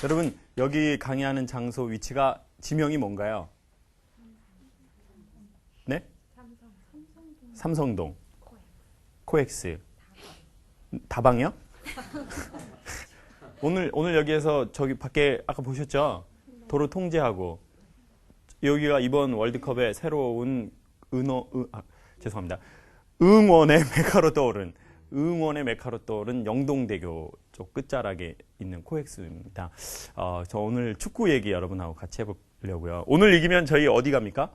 여러분, 여기 강의하는 장소 위치가 지명이 뭔가요? 네? 삼성동. 코엑스. 다방이요? 오늘 여기에서 저기 밖에 아까 보셨죠? 도로 통제하고 여기가 이번 월드컵의 새로운 죄송합니다. 응원의 메카로 떠오른 영동대교 쪽 끝자락에 있는 코엑스입니다. 저 오늘 축구 얘기 여러분하고 같이 해보려고요. 오늘 이기면 저희 어디 갑니까?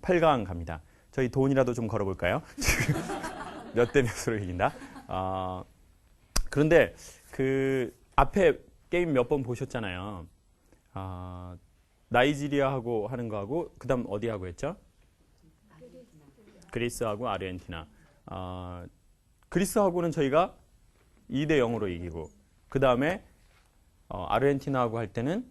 8강 갑니다. 저희 돈이라도 좀 걸어볼까요? 몇 대 몇으로 이긴다? 그런데 그 앞에 게임 몇 번 보셨잖아요. 나이지리아하고 하는 거하고 그 다음 어디하고 했죠? 그리스하고 아르헨티나. 그리스하고는 저희가 2대 0으로 이기고 그 다음에 아르헨티나하고 할 때는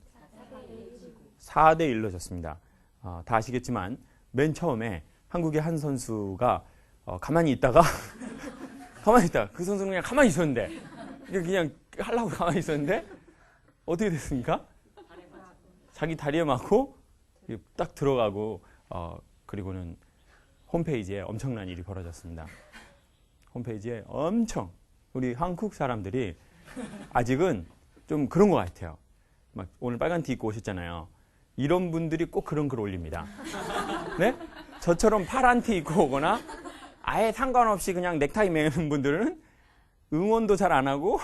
4대 1로 졌습니다. 다 아시겠지만 맨 처음에 한국의 한 선수가 가만히 있다가 그 선수는 그냥 가만히 있었는데 그냥 하려고 가만히 있었는데 어떻게 됐습니까? 자기 다리에 맞고 딱 들어가고 그리고는 홈페이지에 엄청난 일이 벌어졌습니다. 홈페이지에 엄청 우리 한국 사람들이 아직은 좀 그런 것 같아요. 막 오늘 빨간 티 입고 오셨잖아요. 이런 분들이 꼭 그런 글 올립니다. 네? 저처럼 파란 티 입고 오거나 아예 상관없이 그냥 넥타이 매는 분들은 응원도 잘 안 하고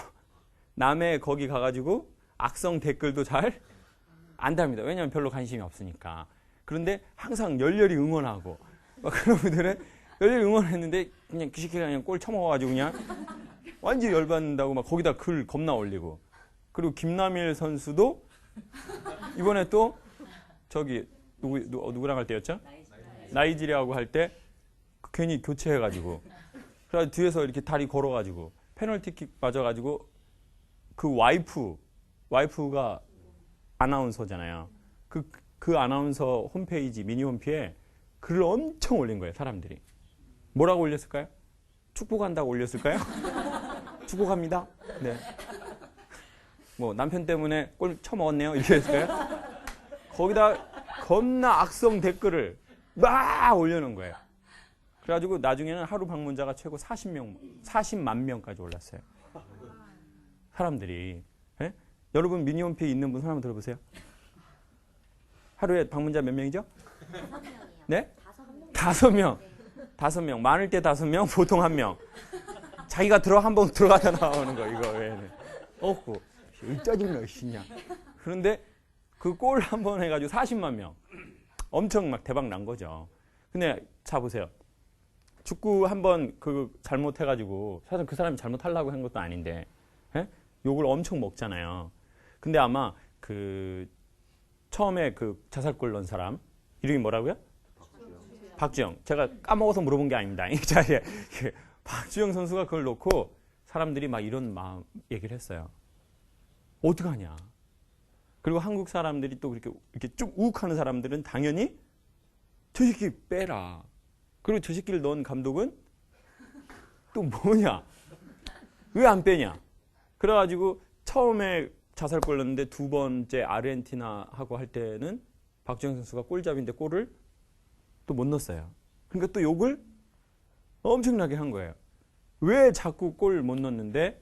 남의 거기 가가지고 악성 댓글도 잘 안 답니다. 왜냐하면 별로 관심이 없으니까. 그런데 항상 열렬히 응원하고 막 그런 분들은 열렬히 응원했는데 그냥 그 시키가 그냥 골 쳐먹어가지고 그냥 완전히 열받는다고 막 거기다 글 겁나 올리고. 그리고 김남일 선수도 이번에 또 저기 누구랑 할 때였죠? 나이지리아하고 할 때 괜히 교체해가지고 그래서 뒤에서 이렇게 다리 걸어가지고 페널티킥 맞아가지고 그 와이프가 아나운서잖아요. 그 아나운서 홈페이지 미니 홈피에 글을 엄청 올린 거예요. 사람들이 뭐라고 올렸을까요? 축구 간다고 올렸을까요? 축구 갑니다. 네. 뭐 남편 때문에 골 쳐먹었네요. 이렇게 했을까요? 거기다 겁나 악성 댓글을 막 올려놓은 거예요. 그래가지고 나중에는 하루 방문자가 최고 40만 명까지 올랐어요. 사람들이. 네? 여러분 미니홈피에 있는 분 손 한번 들어보세요. 하루에 방문자 몇 명이죠? 5명이요. 네? 5명. 5명. 많을 때 5명, 보통 1명. 자기가 한번 들어가다 나오는 거, 이거 외에는. 없고. 짜증나, 씨냐. 그런데 그 골 한 번 해가지고 40만 명. 엄청 막 대박 난 거죠. 근데 자, 보세요. 축구 한 번 잘못해가지고, 사실 그 사람이 잘못하려고 한 것도 아닌데, 에? 욕을 엄청 먹잖아요. 근데 아마 처음에 자살골 넣은 사람, 이름이 뭐라고요? 박주영. 제가 까먹어서 물어본 게 아닙니다. 박주영 선수가 그걸 놓고 사람들이 막 이런 마음 얘기를 했어요. 어떡하냐. 그리고 한국 사람들이 또 이렇게 쭉 우욱하는 사람들은 당연히 저 새끼 빼라. 그리고 저 새끼를 넣은 감독은 또 뭐냐. 왜 안 빼냐. 그래가지고 처음에 자살골 넣었는데 두 번째 아르헨티나하고 할 때는 박주영 선수가 골잡이인데 골을 또 못 넣었어요. 그러니까 또 욕을 엄청나게 한 거예요. 왜 자꾸 골 못 넣었는데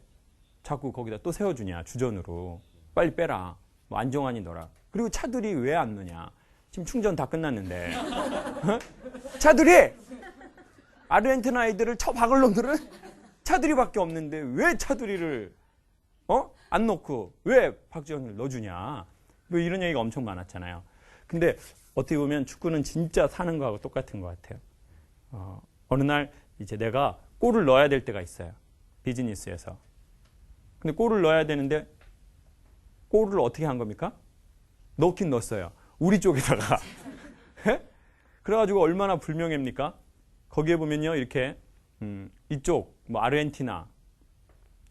자꾸 거기다 또 세워주냐. 주전으로. 빨리 빼라. 뭐 안정환이 넣어라. 그리고 차들이 왜 안 넣냐. 지금 충전 다 끝났는데. 차들이 아르헨티나 애들을 박을 놈들은 차들이밖에 없는데 왜 차들이를 안 넣고 왜 박주영을 넣어주냐. 뭐 이런 얘기가 엄청 많았잖아요. 근데 어떻게 보면 축구는 진짜 사는 거하고 똑같은 것 같아요. 어느 날 이제 내가 골을 넣어야 될 때가 있어요. 비즈니스에서. 근데 골을 넣어야 되는데 골을 어떻게 한 겁니까? 넣긴 넣었어요. 우리 쪽에다가. 그래가지고 얼마나 불명예입니까? 거기에 보면요. 이렇게 이쪽 뭐 아르헨티나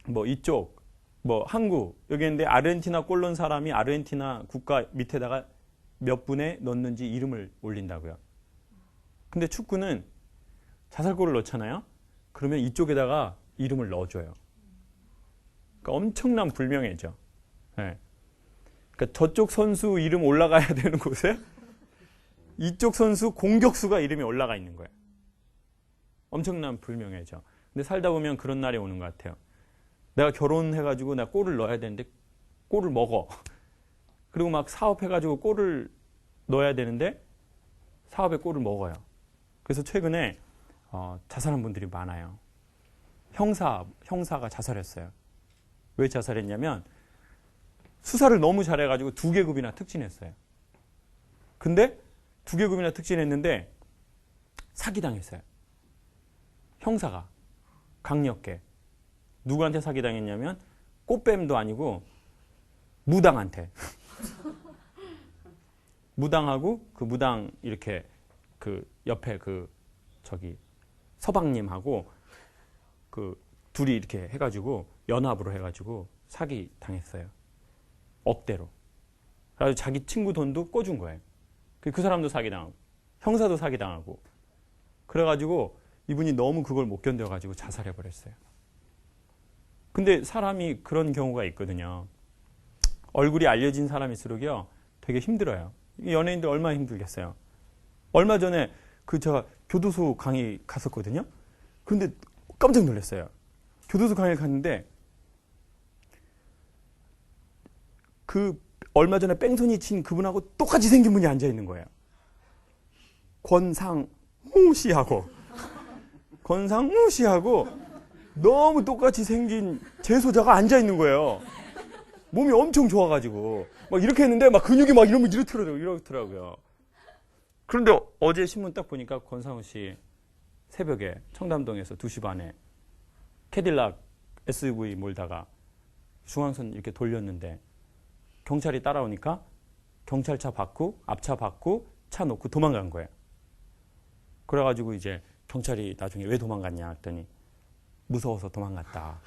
뭐 이쪽 뭐 한국 여기 있는데 아르헨티나 골 넣은 사람이 아르헨티나 국가 밑에다가 몇 분에 넣는지 이름을 올린다고요. 근데 축구는 자살골을 넣잖아요. 그러면 이쪽에다가 이름을 넣어줘요. 그러니까 엄청난 불명예죠. 네. 그러니까 저쪽 선수 이름 올라가야 되는 곳에 이쪽 선수 공격수가 이름이 올라가 있는 거예요. 엄청난 불명예죠. 근데 살다 보면 그런 날이 오는 것 같아요. 내가 결혼해가지고 내가 골을 넣어야 되는데 골을 먹어. 그리고 막 사업해가지고 골을 넣어야 되는데 사업에 골을 먹어요. 그래서 최근에 자살한 분들이 많아요. 형사가 자살했어요. 왜 자살했냐면 수사를 너무 잘해가지고 2계급이나 특진했어요. 근데 2계급이나 특진했는데 사기당했어요. 형사가 강력계. 누구한테 사기당했냐면 꽃뱀도 아니고 무당한테. 무당하고 그 무당 이렇게 그 옆에 그 저기 서방님하고 그 둘이 이렇게 해가지고 연합으로 해가지고 사기 당했어요. 억대로. 그래서 자기 친구 돈도 꿔준 거예요. 그 사람도 사기당하고 형사도 사기당하고 그래가지고 이분이 너무 그걸 못 견뎌가지고 자살해버렸어요. 근데 사람이 그런 경우가 있거든요. 얼굴이 알려진 사람일수록요 되게 힘들어요. 연예인들 얼마나 힘들겠어요. 얼마 전에 제가 교도소 강의 갔었거든요. 근데 깜짝 놀랐어요. 교도소 강의를 갔는데 얼마 전에 뺑소니 친 그분하고 똑같이 생긴 분이 앉아 있는 거예요. 권상우 씨하고 너무 똑같이 생긴 재소자가 앉아 있는 거예요. 몸이 엄청 좋아가지고 막 이렇게 했는데 막 근육이 막 이러면 이렇더라고요. 그런데 어제 신문 딱 보니까 권상우 씨 새벽에 청담동에서 2시 반에 캐딜락 SUV 몰다가 중앙선 이렇게 돌렸는데 경찰이 따라오니까 경찰차 받고 앞차 받고 차 놓고 도망간 거예요. 그래가지고 이제 경찰이 나중에 왜 도망갔냐 했더니 무서워서 도망갔다.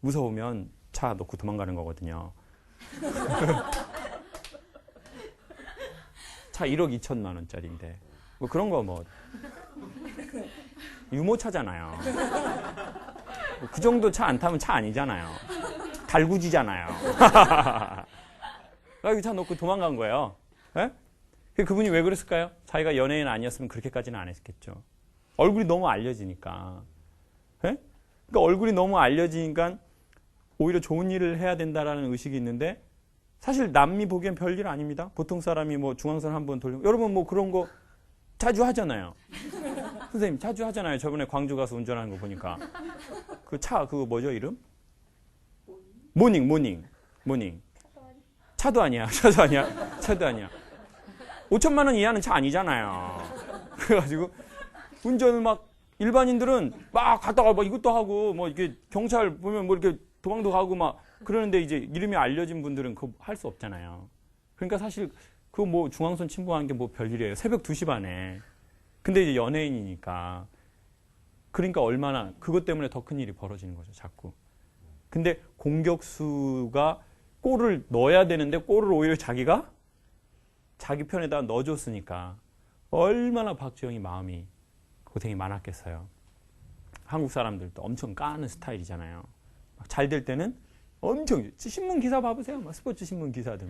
무서우면 차 놓고 도망가는 거거든요. 차 1억 2천만 원짜리인데 뭐 그런 거 뭐 유모차잖아요. 그 정도 차 안 타면 차 아니잖아요. 달구지잖아요. 그래서 차 놓고 도망간 거예요. 네? 그분이 왜 그랬을까요? 자기가 연예인 아니었으면 그렇게까지는 안 했겠죠. 얼굴이 너무 알려지니까. 네? 그러니까 얼굴이 너무 알려지니까 오히려 좋은 일을 해야 된다라는 의식이 있는데 사실 남이 보기엔 별일 아닙니다. 보통 사람이 뭐 중앙선 한번 돌려 여러분 뭐 그런 거 자주 하잖아요. 선생님 자주 하잖아요. 저번에 광주 가서 운전하는 거 보니까 그 차 그거 뭐죠 이름? 모닝. 차도 아니야. 5천만 원 이하는 차 아니잖아요. 그래가지고 운전을 막 일반인들은 막 갔다가 막 이것도 하고 뭐 이렇게 경찰 보면 뭐 이렇게 도망도 가고 막 그러는데 이제 이름이 알려진 분들은 그거 할 수 없잖아요. 그러니까 사실 그거 뭐 중앙선 침범하는 게 뭐 별일이에요. 새벽 2시 반에. 근데 이제 연예인이니까. 그러니까 얼마나 그것 때문에 더 큰 일이 벌어지는 거죠. 자꾸. 근데 공격수가 골을 넣어야 되는데 골을 오히려 자기가 자기 편에다 넣어줬으니까 얼마나 박주영이 마음이 고생이 많았겠어요. 한국 사람들도 엄청 까는 스타일이잖아요. 잘 될 때는 엄청 신문 기사 봐보세요. 스포츠 신문 기사들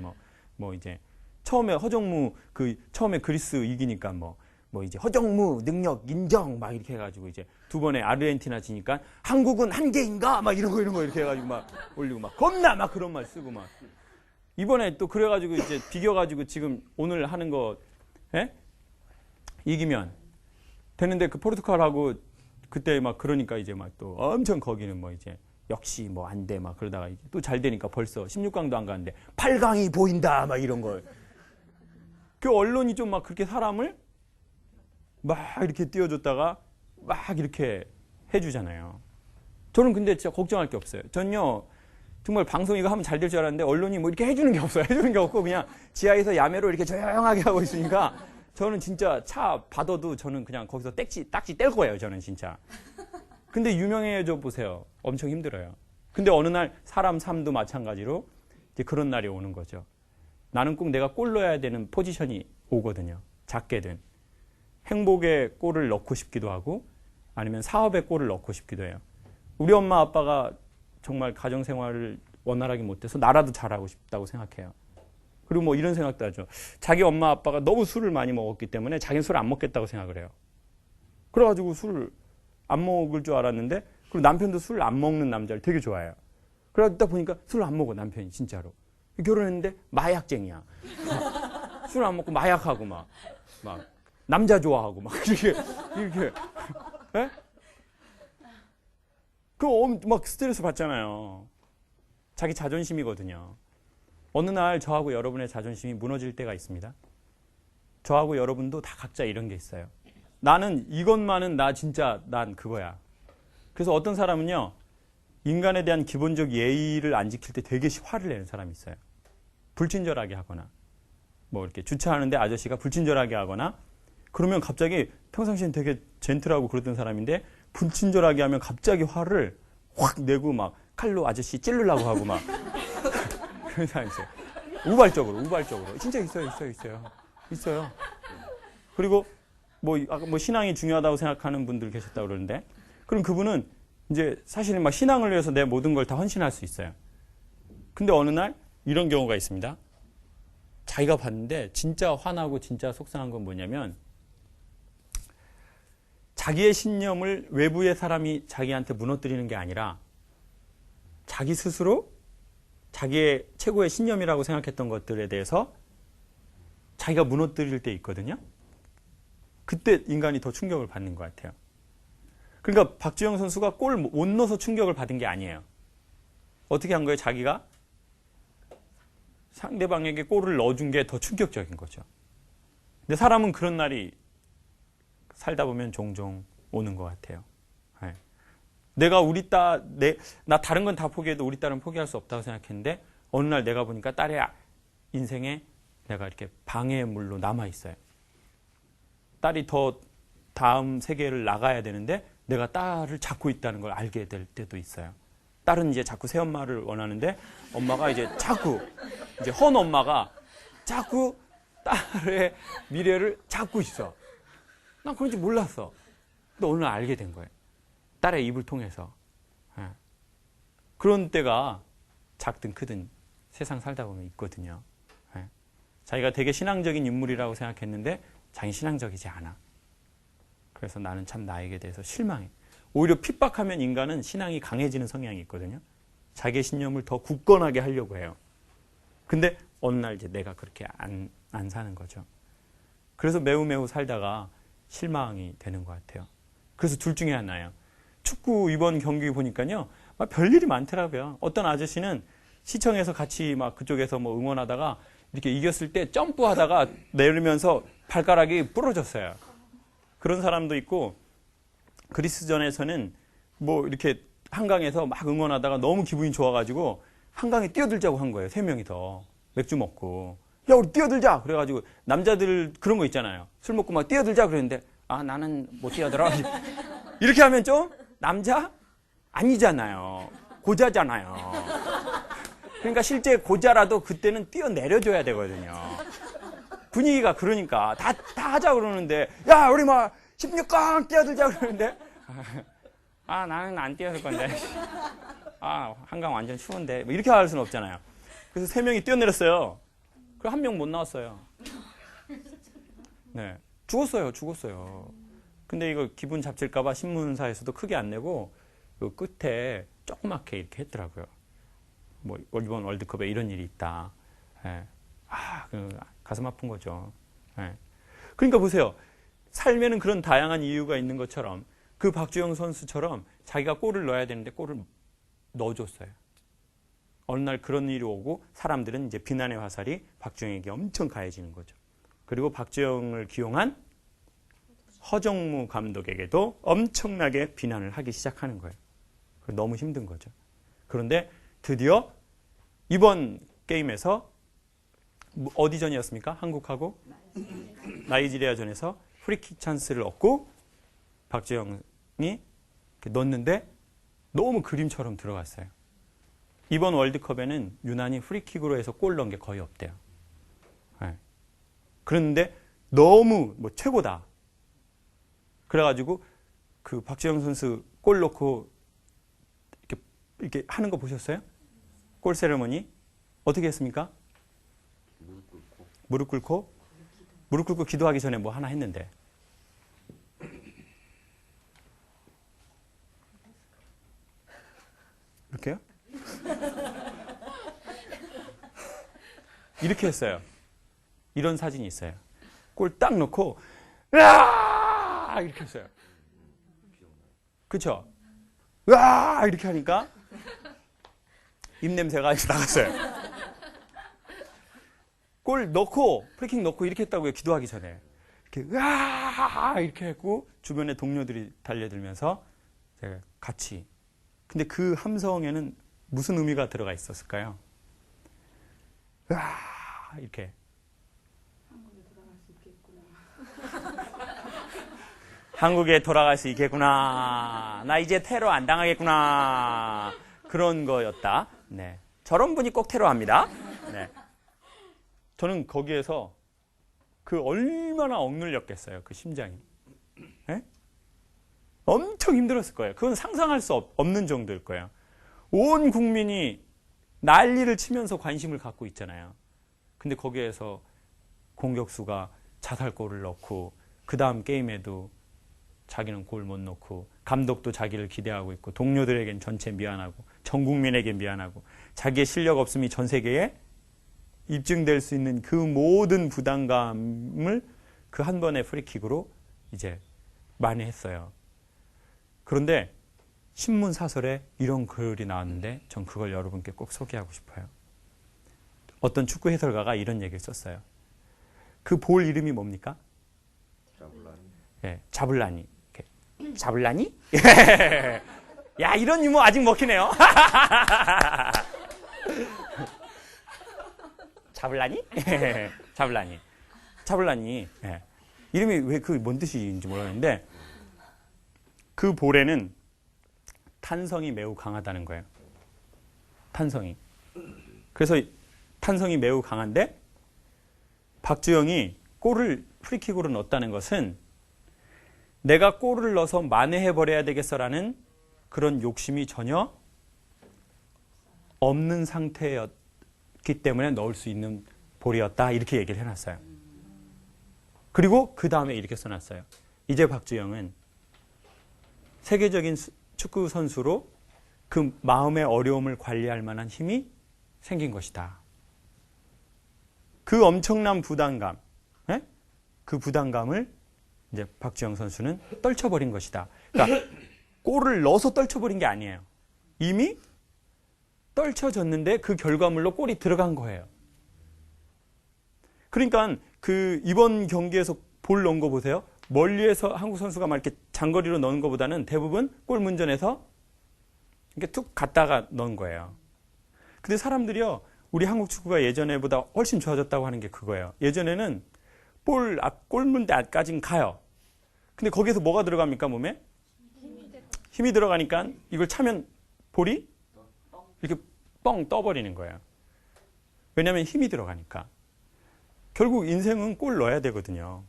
뭐 이제 처음에 허정무 처음에 그리스 이기니까 뭐 이제 허정무 능력 인정 막 이렇게 해가지고 이제 2번에 아르헨티나 지니까 한국은 한계인가 막 이런 거 이렇게 해가지고 막 올리고 막 겁나 막 그런 말 쓰고 막 이번에 또 그래가지고 이제 비겨가지고 지금 오늘 하는 거 이기면 되는데 그 포르투갈하고 그때 막 그러니까 이제 막 또 엄청 거기는 뭐 이제 역시 뭐 안 돼 막 그러다가 이제 또 잘 되니까 벌써 16강도 안 가는데 8강이 보인다 막 이런 거. 그 언론이 좀 막 그렇게 사람을 막 이렇게 띄워줬다가 막 이렇게 해주잖아요. 저는 근데 진짜 걱정할 게 없어요. 전요 정말 방송 이거 하면 잘 될 줄 알았는데 언론이 뭐 이렇게 해주는 게 없어요. 해주는 게 없고 그냥 지하에서 야매로 이렇게 조용하게 하고 있으니까 저는 진짜 차 받아도 저는 그냥 거기서 딱지 뗄 거예요. 저는 진짜. 근데 유명해져 보세요. 엄청 힘들어요. 근데 어느 날 사람 삶도 마찬가지로 이제 그런 날이 오는 거죠. 나는 꼭 내가 골 넣어야 되는 포지션이 오거든요. 작게든. 행복의 골을 넣고 싶기도 하고 아니면 사업의 골을 넣고 싶기도 해요. 우리 엄마 아빠가 정말 가정생활을 원활하게 못해서 나라도 잘하고 싶다고 생각해요. 그리고 뭐 이런 생각도 하죠. 자기 엄마 아빠가 너무 술을 많이 먹었기 때문에 자기는 술 안 먹겠다고 생각을 해요. 그래가지고 술을 안 먹을 줄 알았는데 그리고 남편도 술 안 먹는 남자를 되게 좋아해요. 그러다 보니까 술을 안 먹어 남편이 진짜로. 결혼했는데 마약쟁이야. 술 안 먹고 마약하고 막 남자 좋아하고 막 이렇게 예? 막 스트레스 받잖아요. 자기 자존심이거든요. 어느 날 저하고 여러분의 자존심이 무너질 때가 있습니다. 저하고 여러분도 다 각자 이런 게 있어요. 나는 이것만은 난 그거야. 그래서 어떤 사람은요, 인간에 대한 기본적 예의를 안 지킬 때 되게 화를 내는 사람이 있어요. 불친절하게 하거나, 뭐 이렇게 주차하는데 아저씨가 불친절하게 하거나, 그러면 갑자기 평상시엔 되게 젠틀하고 그러던 사람인데, 불친절하게 하면 갑자기 화를 확 내고 막 칼로 아저씨 찌르려고 하고 막. 그런 사람 있어요. 우발적으로. 진짜 있어요. 그리고 아까 신앙이 중요하다고 생각하는 분들 계셨다고 그러는데, 그럼 그분은 이제 사실은 막 신앙을 위해서 내 모든 걸 다 헌신할 수 있어요. 근데 어느 날 이런 경우가 있습니다. 자기가 봤는데 진짜 화나고 진짜 속상한 건 뭐냐면, 자기의 신념을 외부의 사람이 자기한테 무너뜨리는 게 아니라 자기 스스로 자기의 최고의 신념이라고 생각했던 것들에 대해서 자기가 무너뜨릴 때 있거든요. 그때 인간이 더 충격을 받는 것 같아요. 그러니까 박주영 선수가 골 못 넣어서 충격을 받은 게 아니에요. 어떻게 한 거예요? 자기가 상대방에게 골을 넣어준 게 더 충격적인 거죠. 근데 사람은 그런 날이 살다 보면 종종 오는 것 같아요. 네. 내가 나 다른 건 다 포기해도 우리 딸은 포기할 수 없다고 생각했는데 어느 날 내가 보니까 딸의 인생에 내가 이렇게 방해물로 남아있어요. 딸이 더 다음 세계를 나가야 되는데 내가 딸을 잡고 있다는 걸 알게 될 때도 있어요. 딸은 이제 자꾸 새엄마를 원하는데 엄마가 이제 헌 엄마가 자꾸 딸의 미래를 잡고 있어. 난 그런지 몰랐어. 근데 오늘 알게 된 거예요. 딸의 입을 통해서. 예. 그런 때가 작든 크든 세상 살다 보면 있거든요. 예. 자기가 되게 신앙적인 인물이라고 생각했는데 자기 신앙적이지 않아. 그래서 나는 참 나에게 대해서 실망해. 오히려 핍박하면 인간은 신앙이 강해지는 성향이 있거든요. 자기의 신념을 더 굳건하게 하려고 해요. 근데 어느 날 이제 내가 그렇게 안 사는 거죠. 그래서 매우 살다가 실망이 되는 것 같아요. 그래서 둘 중에 하나예요. 축구 이번 경기 보니까요, 막 별일이 많더라고요. 어떤 아저씨는 시청에서 같이 막 그쪽에서 뭐 응원하다가 이렇게 이겼을 때 점프하다가 내리면서 발가락이 부러졌어요. 그런 사람도 있고, 그리스전에서는 뭐 이렇게 한강에서 막 응원하다가 너무 기분이 좋아가지고 한강에 뛰어들자고 한 거예요. 3명이 더 맥주 먹고. 야, 우리 뛰어들자! 그래가지고 남자들 그런 거 있잖아요. 술 먹고 막 뛰어들자 그랬는데, 아, 나는 못 뛰어들어. 이렇게 하면 좀 남자? 아니잖아요. 고자잖아요. 그러니까 실제 고자라도 그때는 뛰어내려줘야 되거든요. 분위기가 그러니까 다 하자 그러는데, 야, 우리 막 16강 뛰어들자 그러는데, 아, 나는 안 뛰어들 건데. 아, 한강 완전 추운데. 뭐 이렇게 할 수는 없잖아요. 그래서 3명이 뛰어내렸어요. 그럼 1명 못 나왔어요. 네. 죽었어요. 근데 이거 기분 잡칠까봐 신문사에서도 크게 안 내고, 그 끝에 조그맣게 이렇게 했더라고요. 뭐, 이번 월드컵에 이런 일이 있다. 네. 가슴 아픈 거죠. 네. 그러니까 보세요. 삶에는 그런 다양한 이유가 있는 것처럼 그 박주영 선수처럼 자기가 골을 넣어야 되는데 골을 넣어줬어요. 어느 날 그런 일이 오고 사람들은 이제 비난의 화살이 박주영에게 엄청 가해지는 거죠. 그리고 박주영을 기용한 허정무 감독에게도 엄청나게 비난을 하기 시작하는 거예요. 너무 힘든 거죠. 그런데 드디어 이번 게임에서 어디전이었습니까? 한국하고 나이지리아전에서 프리킥 찬스를 얻고 박주영이 넣었는데 너무 그림처럼 들어갔어요. 이번 월드컵에는 유난히 프리킥으로 해서 골 넣은 게 거의 없대요. 네. 그런데 너무 최고다. 그래가지고 그 박주영 선수 골 넣고 이렇게 하는 거 보셨어요? 골 세레머니 어떻게 했습니까? 무릎 꿇고 기도하기 전에 뭐 하나 했는데. 이렇게요? 이렇게 했어요. 이런 사진이 있어요. 골 딱 넣고 으아! 이렇게 했어요. 그렇죠? 으아! 이렇게 하니까 입냄새가 나갔어요. 골 넣고 프리킥 넣고 이렇게 했다고요. 기도하기 전에. 이렇게 으아! 이렇게 했고 주변에 동료들이 달려들면서 제가 같이. 근데 그 함성에는 무슨 의미가 들어가 있었을까요? 으아! 이렇게. 한국에 돌아갈 수 있겠구나. 나 이제 테러 안 당하겠구나. 그런 거였다. 네. 저런 분이 꼭 테러합니다. 네. 저는 거기에서 그 얼마나 억눌렸겠어요. 그 심장이. 네? 엄청 힘들었을 거예요. 그건 상상할 수 없는 정도일 거예요. 온 국민이 난리를 치면서 관심을 갖고 있잖아요. 근데 거기에서 공격수가 자살골을 넣고 그 다음 게임에도 자기는 골 못 넣고 감독도 자기를 기대하고 있고 동료들에겐 전체 미안하고 전 국민에게 미안하고 자기의 실력 없음이 전 세계에 입증될 수 있는 그 모든 부담감을 그 한 번의 프리킥으로 이제 많이 했어요. 그런데 신문 사설에 이런 글이 나왔는데 전 그걸 여러분께 꼭 소개하고 싶어요. 어떤 축구 해설가가 이런 얘기를 썼어요. 그 볼 이름이 뭡니까? 자블라니. 네, 자블라니. 자블라니? 야, 이런 유머 아직 먹히네요. 자블라니? 자블라니. 자블라니. 네. 이름이 왜 그 뭔 뜻인지 모르겠는데 그 볼에는 탄성이 매우 강하다는 거예요. 탄성이. 그래서 탄성이 매우 강한데 박주영이 골을 프리킥으로 넣었다는 것은 내가 골을 넣어서 만회해버려야 되겠어라는 그런 욕심이 전혀 없는 상태였기 때문에 넣을 수 있는 볼이었다. 이렇게 얘기를 해놨어요. 그리고 그 다음에 이렇게 써놨어요. 이제 박주영은 세계적인 축구 선수로 그 마음의 어려움을 관리할 만한 힘이 생긴 것이다. 그 엄청난 부담감, 그 부담감을 이제 박주영 선수는 떨쳐버린 것이다. 그러니까 골을 넣어서 떨쳐버린 게 아니에요. 이미 떨쳐졌는데 그 결과물로 골이 들어간 거예요. 그러니까 그 이번 경기에서 볼 넣은 거 보세요. 멀리에서 한국 선수가 막 이렇게 장거리로 넣은 것보다는 대부분 골 문전에서 이렇게 툭 갔다가 넣은 거예요. 근데 사람들이요, 우리 한국 축구가 예전에보다 훨씬 좋아졌다고 하는 게 그거예요. 예전에는 골문 앞까지는 가요. 근데 거기에서 뭐가 들어갑니까, 몸에? 힘이 들어가니까 이걸 차면 볼이 이렇게 뻥 떠버리는 거예요. 왜냐하면 힘이 들어가니까. 결국 인생은 골 넣어야 되거든요.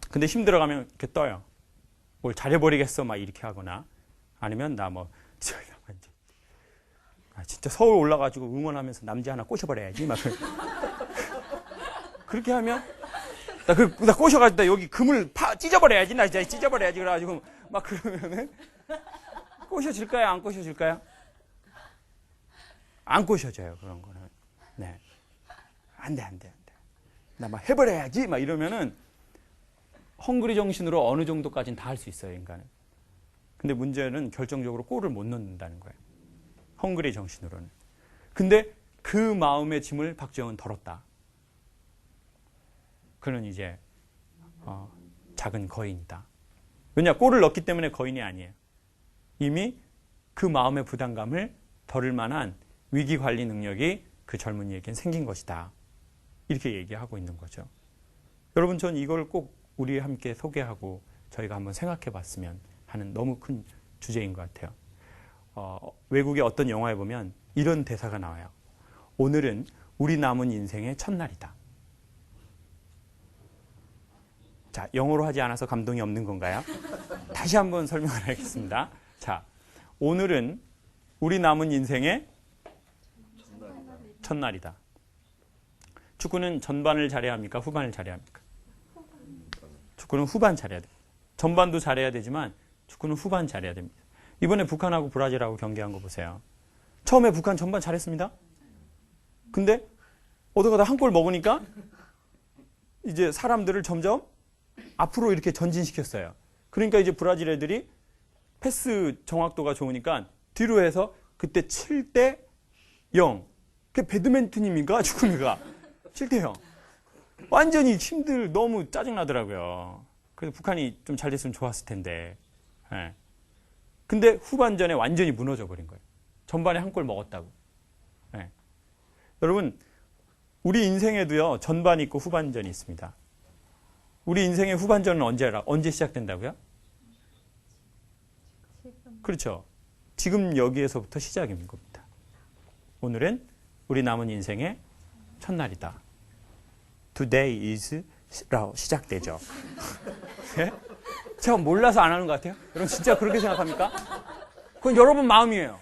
근데 힘 들어가면 이렇게 떠요. 뭘 잘해버리겠어 막 이렇게 하거나 아니면 진짜 서울 올라가지고 응원하면서 남자 하나 꼬셔버려야지 막 그렇게 하면 나 꼬셔가지고 나 여기 금을 찢어버려야지 나 진짜 찢어버려야지 그래가지고 막 그러면은 꼬셔질까요? 안 꼬셔질까요? 안 꼬셔져요. 그런 거는. 네. 안 돼. 나 막 해버려야지 막 이러면은 헝그리 정신으로 어느 정도까지는 다 할 수 있어요, 인간은. 근데 문제는 결정적으로 골을 못 넣는다는 거예요. 헝그리 정신으로는. 근데 그 마음의 짐을 박주영은 덜었다. 그는 이제 작은 거인이다. 왜냐? 골을 넣기 때문에 거인이 아니에요. 이미 그 마음의 부담감을 덜을 만한 위기관리 능력이 그 젊은이에겐 생긴 것이다. 이렇게 얘기하고 있는 거죠. 여러분, 전 이걸 꼭 우리 함께 소개하고 저희가 한번 생각해 봤으면 하는 너무 큰 주제인 것 같아요. 외국의 어떤 영화에 보면 이런 대사가 나와요. 오늘은 우리 남은 인생의 첫날이다. 자, 영어로 하지 않아서 감동이 없는 건가요? 다시 한번 설명을 하겠습니다. 자, 오늘은 우리 남은 인생의 첫날이다. 축구는 전반을 잘해야 합니까? 후반을 잘해야 합니까? 축구는 후반 잘해야 됩니다. 전반도 잘해야 되지만 축구는 후반 잘해야 됩니다. 이번에 북한하고 브라질하고 경기한 거 보세요. 처음에 북한 전반 잘했습니다. 근데 어디가다 한 골 먹으니까 이제 사람들을 점점 앞으로 이렇게 전진시켰어요. 그러니까 이제 브라질 애들이 패스 정확도가 좋으니까 뒤로 해서 그때 7대 0. 그게 배드민턴입니까? 축구입니까? 7대 0. 완전히 힘들, 너무 짜증나더라고요. 그래서 북한이 좀 잘 됐으면 좋았을 텐데. 예. 근데 후반전에 완전히 무너져 버린 거예요. 전반에 한 골 먹었다고. 예. 여러분, 우리 인생에도요, 전반이 있고 후반전이 있습니다. 우리 인생의 후반전은 언제 시작된다고요? 그렇죠. 지금 여기에서부터 시작인 겁니다. 오늘은 우리 남은 인생의 첫날이다. Today is 라고 시작되죠. 네? 제가 몰라서 안 하는 것 같아요? 여러분 진짜 그렇게 생각합니까? 그건 여러분 마음이에요.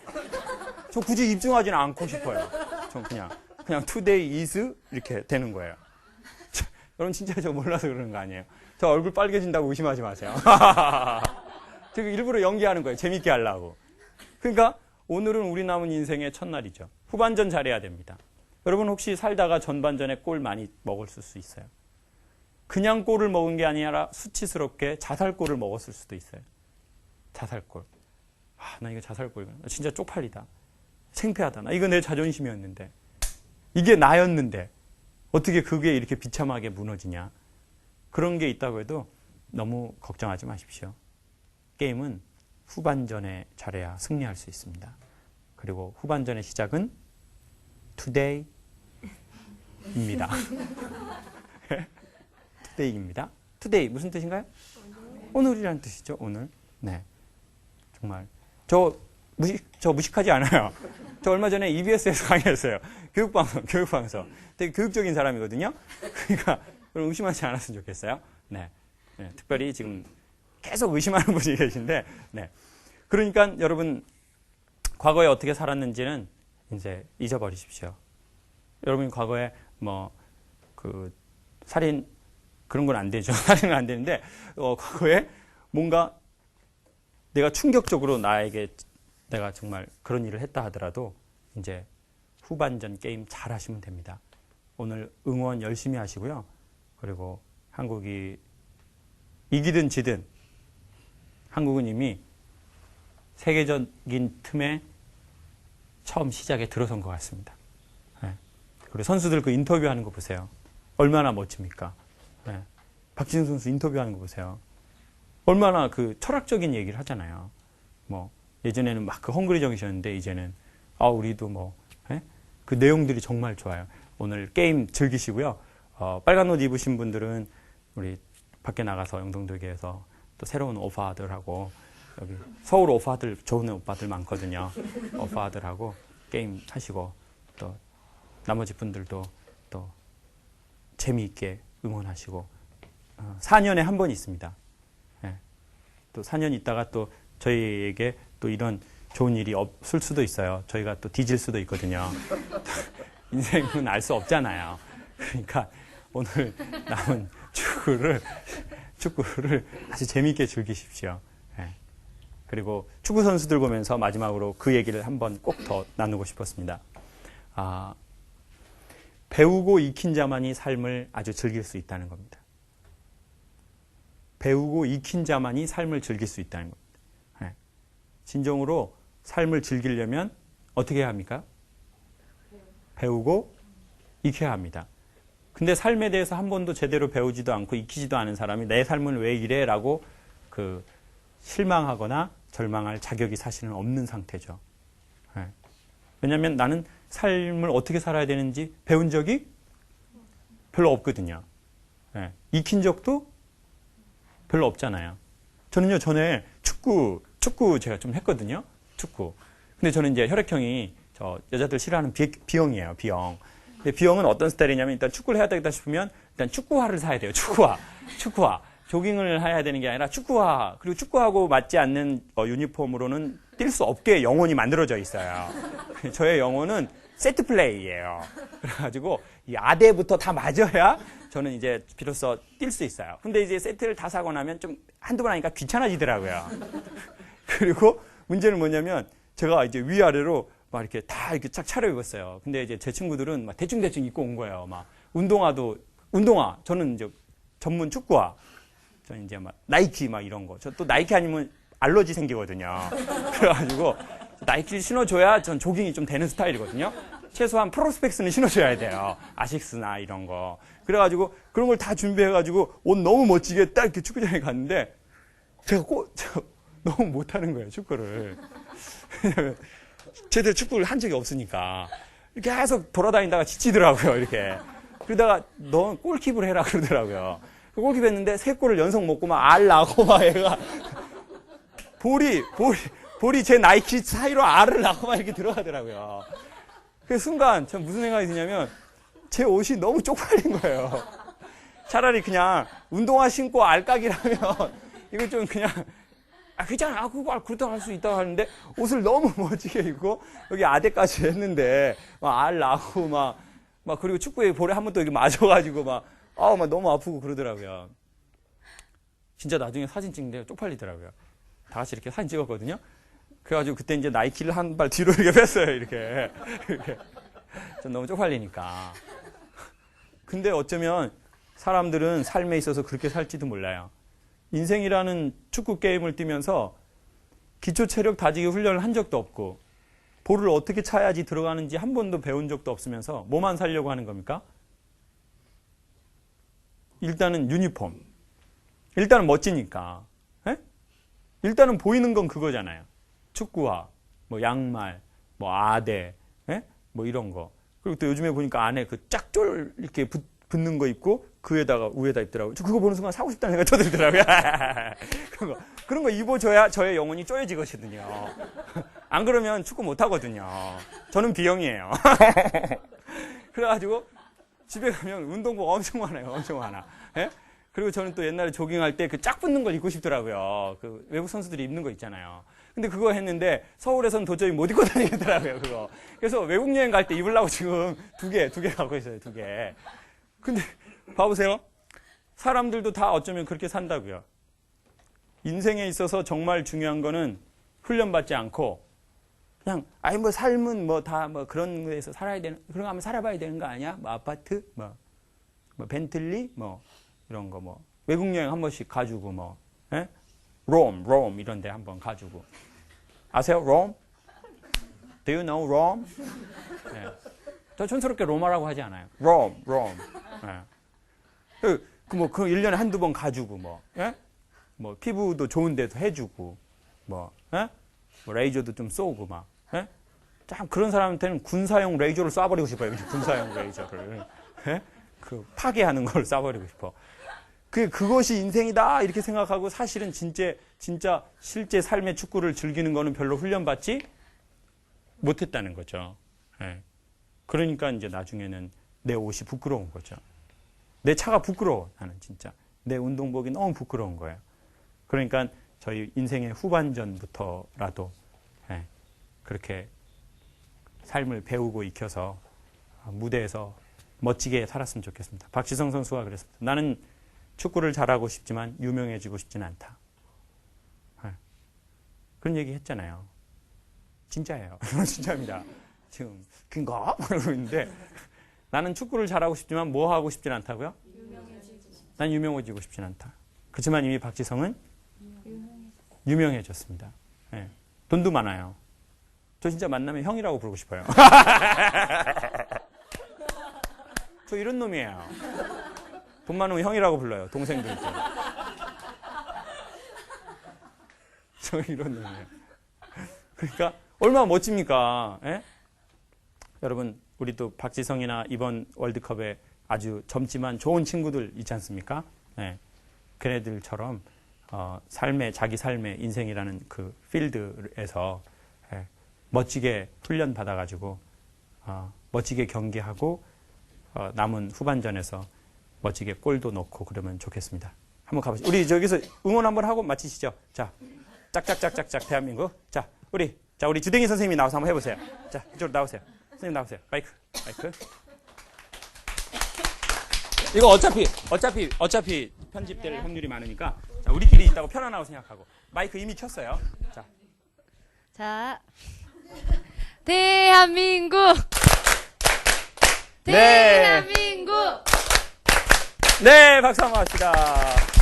저 굳이 입증하지는 않고 싶어요. 전 그냥 today is 이렇게 되는 거예요. 여러분 진짜 저 몰라서 그러는 거 아니에요? 저 얼굴 빨개진다고 의심하지 마세요. 제가 일부러 연기하는 거예요. 재밌게 하려고. 그러니까 오늘은 우리 남은 인생의 첫날이죠. 후반전 잘해야 됩니다. 여러분 혹시 살다가 전반전에 골 많이 먹었을 수 있어요? 그냥 골을 먹은 게 아니라 수치스럽게 자살골을 먹었을 수도 있어요. 자살골. 나 이거 자살골. 진짜 쪽팔리다. 창피하다. 나 이거 내 자존심이었는데. 이게 나였는데. 어떻게 그게 이렇게 비참하게 무너지냐. 그런 게 있다고 해도 너무 걱정하지 마십시오. 게임은 후반전에 잘해야 승리할 수 있습니다. 그리고 후반전의 시작은 today입니다. today입니다. today 무슨 뜻인가요? 오늘이라는 뜻이죠. 오늘. 네, 정말 저 무식하지 않아요. 저 얼마 전에 EBS에서 강의했어요. 교육방송. 되게 교육적인 사람이거든요. 그러니까 여러분 의심하지 않았으면 좋겠어요. 네, 특별히 지금 계속 의심하는 분이 계신데, 네. 그러니까 여러분 과거에 어떻게 살았는지는 이제 잊어버리십시오. 여러분 과거에 살인 그런 건 안 되죠. 살인은 안 되는데 과거에 뭔가 내가 충격적으로 내가 정말 그런 일을 했다 하더라도 이제 후반전 게임 잘 하시면 됩니다. 오늘 응원 열심히 하시고요. 그리고 한국이 이기든 지든 한국은 이미 세계적인 틈에 처음 시작에 들어선 것 같습니다. 네. 그리고 선수들 그 인터뷰하는 거 보세요. 얼마나 멋집니까? 네. 박지성 선수 인터뷰하는 거 보세요. 얼마나 그 철학적인 얘기를 하잖아요. 예전에는 막 그 헝그리 정이셨는데 이제는 우리도 그 내용들이 정말 좋아요. 오늘 게임 즐기시고요. 빨간 옷 입으신 분들은 우리 밖에 나가서 영동도교에서 또 새로운 오빠들하고 여기 서울 오빠들 좋은 오빠들 많거든요. 오빠들하고 게임 하시고 또 나머지 분들도 또 재미있게 응원하시고 4년에 한 번 있습니다. 네. 또 4년 있다가 또 저희에게 또 이런 좋은 일이 없을 수도 있어요. 저희가 또 뒤질 수도 있거든요. 인생은 알 수 없잖아요. 그러니까 오늘 남은 축구를 아주 재미있게 즐기십시오. 네. 그리고 축구 선수들 보면서 마지막으로 그 얘기를 한번 꼭 더 나누고 싶었습니다. 배우고 익힌 자만이 삶을 아주 즐길 수 있다는 겁니다. 배우고 익힌 자만이 삶을 즐길 수 있다는 겁니다. 네. 진정으로 삶을 즐기려면 어떻게 해야 합니까? 배우고 익혀야 합니다. 근데 삶에 대해서 한 번도 제대로 배우지도 않고 익히지도 않은 사람이 내 삶은 왜 이래? 라고 실망하거나 절망할 자격이 사실은 없는 상태죠. 네. 왜냐하면 나는 삶을 어떻게 살아야 되는지 배운 적이 별로 없거든요. 네. 익힌 적도 별로 없잖아요. 저는요, 전에 축구 제가 좀 했거든요. 축구. 근데 저는 이제 혈액형이 여자들 싫어하는 B형이에요. B형. 근데 B형은 어떤 스타일이냐면 일단 축구를 해야 되겠다 싶으면 일단 축구화를 사야 돼요. 축구화. 조깅을 해야 되는 게 아니라 축구화. 그리고 축구하고 맞지 않는 유니폼으로는 뛸 수 없게 영혼이 만들어져 있어요. 저의 영혼은 세트 플레이예요. 그래가지고 이 아대부터 다 맞아야 저는 이제 비로소 뛸 수 있어요. 근데 이제 세트를 다 사고 나면 좀 한두 번 하니까 귀찮아지더라고요. 그리고 문제는 뭐냐면 제가 이제 위아래로 막 이렇게 다 이렇게 쫙 차려입었어요. 근데 이제 제 친구들은 막 대충대충 입고 온 거예요. 막 운동화, 저는 이제 전문 축구화, 저는 이제 막 나이키 막 이런 거. 저 또 나이키 아니면 알러지 생기거든요. 그래가지고 나이키를 신어줘야 전 조깅이 좀 되는 스타일이거든요. 최소한 프로스펙스는 신어줘야 돼요. 아식스나 이런 거. 그래가지고 그런 걸 다 준비해가지고 옷 너무 멋지게 딱 이렇게 축구장에 갔는데 제가 너무 못하는 거예요, 축구를. 왜냐면 제대로 축구를 한 적이 없으니까. 이렇게 계속 돌아다니다가 지치더라고요, 이렇게. 그러다가 넌 골킵을 해라 그러더라고요. 골킵 했는데 3골을 연속 먹고 막 알 나고 막 얘가 볼이 제 나이키 사이로 알을 나고 막 이렇게 들어가더라고요. 그 순간 전 무슨 생각이 드냐면 제 옷이 너무 쪽팔린 거예요. 차라리 그냥 운동화 신고 알까기라면 이거 좀 그냥 괜찮아. 그렇다고 할 수 있다고 하는데 옷을 너무 멋지게 입고 여기 아대까지 했는데 막 알 나고 막 그리고 축구에 볼에 한 번 또 이렇게 맞아가지고 막 너무 아프고 그러더라고요. 진짜 나중에 사진 찍는데 쪽팔리더라고요. 다 같이 이렇게 사진 찍었거든요. 그래가지고 그때 이제 나이키를 한 발 뒤로 이렇게 뺐어요. 이렇게. 전 너무 쪽팔리니까. 근데 어쩌면 사람들은 삶에 있어서 그렇게 살지도 몰라요. 인생이라는 축구 게임을 뛰면서 기초 체력 다지기 훈련을 한 적도 없고 볼을 어떻게 차야지 들어가는지 한 번도 배운 적도 없으면서 뭐만 살려고 하는 겁니까? 일단은 유니폼. 일단은 멋지니까. 에? 일단은 보이는 건 그거잖아요. 축구화, 뭐 양말, 뭐 아대, 에? 뭐 이런 거. 그리고 또 요즘에 보니까 안에 그 짝쫄 이렇게 붙는 거 입고 그에다가 위에다 입더라고요. 저 그거 보는 순간 사고 싶다는 생각이 들더라고요. 그런 거 입어줘야 저의 영혼이 쪼여지거든요. 안 그러면 축구 못 하거든요. 저는 B형이에요. 그래가지고 집에 가면 운동복 엄청 많아요. 엄청 많아. 예? 그리고 저는 또 옛날에 조깅할 때 그 짝 붙는 걸 입고 싶더라고요. 그 외국 선수들이 입는 거 있잖아요. 근데 그거 했는데 서울에서는 도저히 못 입고 다니겠더라고요. 그거. 그래서 외국 여행 갈 때 입으려고 지금 두 개 갖고 있어요. 2개. 근데 봐보세요. 사람들도 다 어쩌면 그렇게 산다고요. 인생에 있어서 정말 중요한 거는 훈련받지 않고 그냥 뭐 삶은 뭐 다 뭐 그런 데서 살아야 되는 그런 거 하면 살아봐야 되는 거 아니야? 뭐 아파트 뭐 벤틀리 뭐 이런 거 뭐 외국 여행 한 번씩 가지고 뭐 예? 롬 이런 데 한번 가지고 아세요? 롬? Do you know Rome? 예. 저 촌스럽게 로마라고 하지 않아요. 롬. 예. 그 1년에 한두 번 가지고 예? 뭐 피부도 좋은 데도 해주고 예? 뭐 레이저도 좀 쏘고 예? 참 그런 사람한테는 군사용 레이저를 쏴버리고 싶어요. 군사용 레이저를. 예? 그 파괴하는 걸 쏴버리고 싶어. 그것이 인생이다 이렇게 생각하고 사실은 진짜 실제 삶의 축구를 즐기는 거는 별로 훈련받지 못했다는 거죠. 예. 그러니까 이제 나중에는 내 옷이 부끄러운 거죠. 내 차가 부끄러워. 나는 진짜 내 운동복이 너무 부끄러운 거예요. 그러니까 저희 인생의 후반전부터라도 예, 그렇게 삶을 배우고 익혀서 무대에서 멋지게 살았으면 좋겠습니다. 박지성 선수가 그랬습니다. 나는 축구를 잘하고 싶지만 유명해지고 싶진 않다. 예. 그런 얘기 했잖아요. 진짜예요. 진짜입니다. 지금 그인가? 그러고 있는데 나는 축구를 잘하고 싶지만 뭐 하고 싶진 않다고요? 난 유명해지고 싶진 않다. 그렇지만 이미 박지성은 유명해졌습니다. 예. 돈도 많아요. 저 진짜 만나면 형이라고 부르고 싶어요. 저 이런 놈이에요. 돈 많으면 형이라고 불러요. 동생들도. 저 이런 놈이에요. 그러니까 얼마나 멋집니까? 예? 여러분 우리 또 박지성이나 이번 월드컵에 아주 젊지만 좋은 친구들 있지 않습니까? 예. 걔네들처럼 자기 삶의 인생이라는 그 필드에서 예, 멋지게 훈련 받아가지고 멋지게 경기하고 남은 후반전에서 멋지게 골도 넣고 그러면 좋겠습니다. 한번 가보시죠. 우리 저기서 응원 한번 하고 마치시죠. 자, 짝짝짝짝짝 대한민국. 자, 우리 주댕이 선생님이 나와서 한번 해보세요. 자, 이쪽으로 나오세요. 선생님 나오세요. 마이크. 이거 어차피 편집될 확률이 많으니까 자, 우리끼리 있다고 편안하고 생각하고 마이크 이미 켰어요. 자, 대한민국. 네. 대한민국. 네, 박수 한번 합시다.